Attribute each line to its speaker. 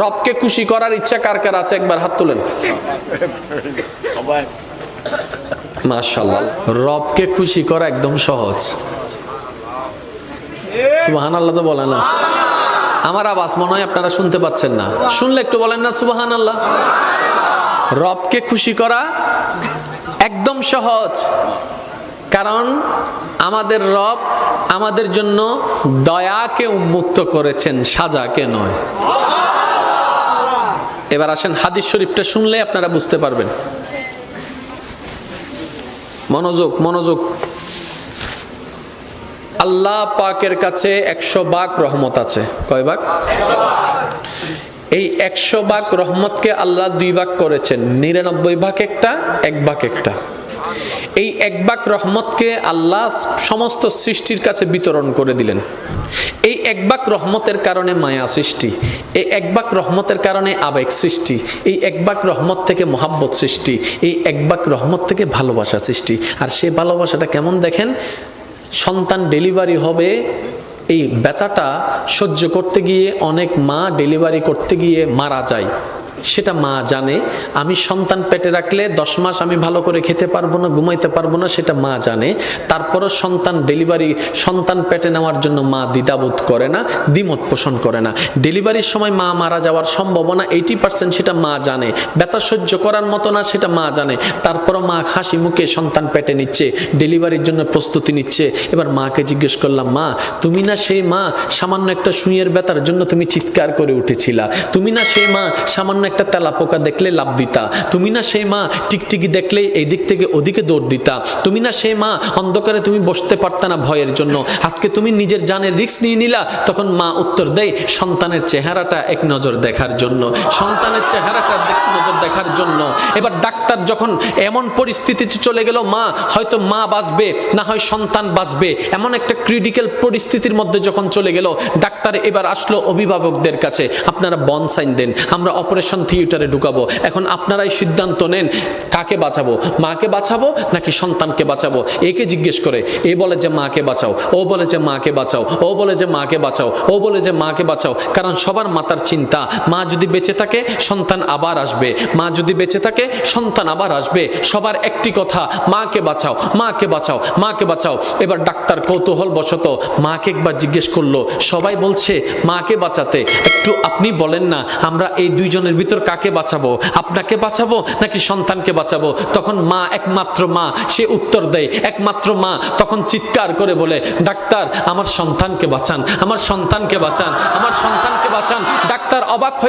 Speaker 1: রবকে খুশি করার ইচ্ছা কার কার আছে একবার হাত তুলেন। মাশাআল্লাহ, রবকে খুশি করা একদম সহজ। সুবহানাল্লাহ তো বলেন না। আমার আওয়াজ মনে হয় আপনারা শুনতে পাচ্ছেন না, শুনলে একটু বলেন না সুবহানাল্লাহ। রবকে খুশি করা একদম সহজ, কারণ আমাদের রব আমাদের জন্য দয়াকে উন্মুক্ত করেছেন, সাজাকে নয়। এবার আসেন হাদিস শরীফটা শুনলে আপনারা বুঝতে পারবেন। মনোযোগ মনোযোগ। আল্লাহ পাকের কাছে 100 ভাগ রহমত আছে। কয় ভাগ? এই 100 ভাগ রহমতকে আল্লাহ 2 ভাগ করেছেন, 99 ভাগ একটা, 1 ভাগ একটা। এই 1 ভাগ রহমতকে আল্লাহ সমস্ত সৃষ্টির কাছে বিতরণ করে দিলেন। এই 1 ভাগ রহমতের কারণে মায়া সৃষ্টি, এই 1 ভাগ রহমতের কারণে আবেগ সৃষ্টি, এই 1 ভাগ রহমত থেকে মহাব্বত সৃষ্টি, এই 1 ভাগ রহমত থেকে ভালোবাসা সৃষ্টি। আর সেই ভালোবাসাটা কেমন দেখেন, সন্তান ডেলিভারি হবে, এই ব্যথাটা সহ্য করতে গিয়ে অনেক মা ডেলিভারি করতে গিয়ে মারা যায়, সেটা মা জানে। আমি সন্তান পেটে রাখলে 10 মাস আমি ভালো করে খেতে পারবো না, ঘুমাইতে পারবো না, সেটা মা জানে। তারপরও সন্তান পেটে নেওয়ার জন্য মা দ্বিধাবোধ করে না, দ্বিমত পোষণ করে না। ডেলিভারির সময় মা মারা যাওয়ার সম্ভাবনা 80%, সেটা মা জানে। ব্যথা সহ্য করার মতো না, সেটা মা জানে। তারপরও মা হাসি মুখে সন্তান পেটে নিচ্ছে, ডেলিভারির জন্য প্রস্তুতি নিচ্ছে। এবার মাকে জিজ্ঞেস করলাম, মা তুমি না সেই মা সামান্য একটা সুইয়ের ব্যথার জন্য তুমি চিৎকার করে উঠেছিলা? তুমি না সেই মা সামান্য একটা তেলাপোকা দেখলে লাভ দিতা? তুমি না সেই মা টিকটিকি দেখলে এই দিক থেকে ওদিকে দৌড় দিতা? তুমি না সেই মা অন্ধকারে তুমি বসতে পারতা না ভয়ের জন্য? আজকে তুমি নিজের জানের রিস্ক নিয়ে নিলা। তখন মা উত্তর দেয়, সন্তানের চেহারাটা এক নজর দেখার জন্য, সন্তানের চেহারাটা এক নজর দেখার জন্য। এবার ডাক্তার যখন এমন পরিস্থিতিতে চলে গেল, মা হয়তো মা বাঁচবে না হয় সন্তান বাঁচবে, এমন একটা ক্রিটিক্যাল পরিস্থিতির মধ্যে যখন চলে গেল, ডাক্তার এবার আসলো অভিভাবকদের কাছে, আপনারা বন সাইন দেন, আমরা অপারেশন থিয়েটারে ঢুকাবো। এখন আপনারাই সিদ্ধান্ত নেন, কাকে বাঁচাবো? মাকে বাঁচাবো নাকি সন্তানকে বাঁচাবো? একে জিজ্ঞেস করে, এ বলে যে মাকে বাঁচাও, ও বলে যে মাকে বাঁচাও, ও বলে যে মাকে বাঁচাও, ও বলে যে মাকে বাঁচাও। কারণ সবার মাতার চিন্তা, মা যদি বেঁচে থাকে সন্তান আবার আসবে, মা যদি বেঁচে থাকে সন্তান আবার আসবে। সবার একটি কথা, মাকে বাঁচাও, মাকে বাঁচাও, মাকে বাঁচাও। এবার ডাক্তার কৌতূহল বশত মাকে একবার জিজ্ঞেস করলো, সবাই বলছে মাকে বাঁচাতে, একটু আপনি বলেন না আমরা এই দুইজনের ভিতর কাকে বাঁচাবো? আপনাকে বাঁচাবো নাকি সন্তানকে বাঁচাবো? তখন মা, একমাত্র মা, সে উত্তর দেয়, একমাত্র মা তখন চিৎকার করে বলে, ডাক্তার আমার সন্তানকে বাঁচান, আমার সন্তানকে বাঁচান, আমার সন্তানকে বাঁচান। ডাক্তার অবাক হয়ে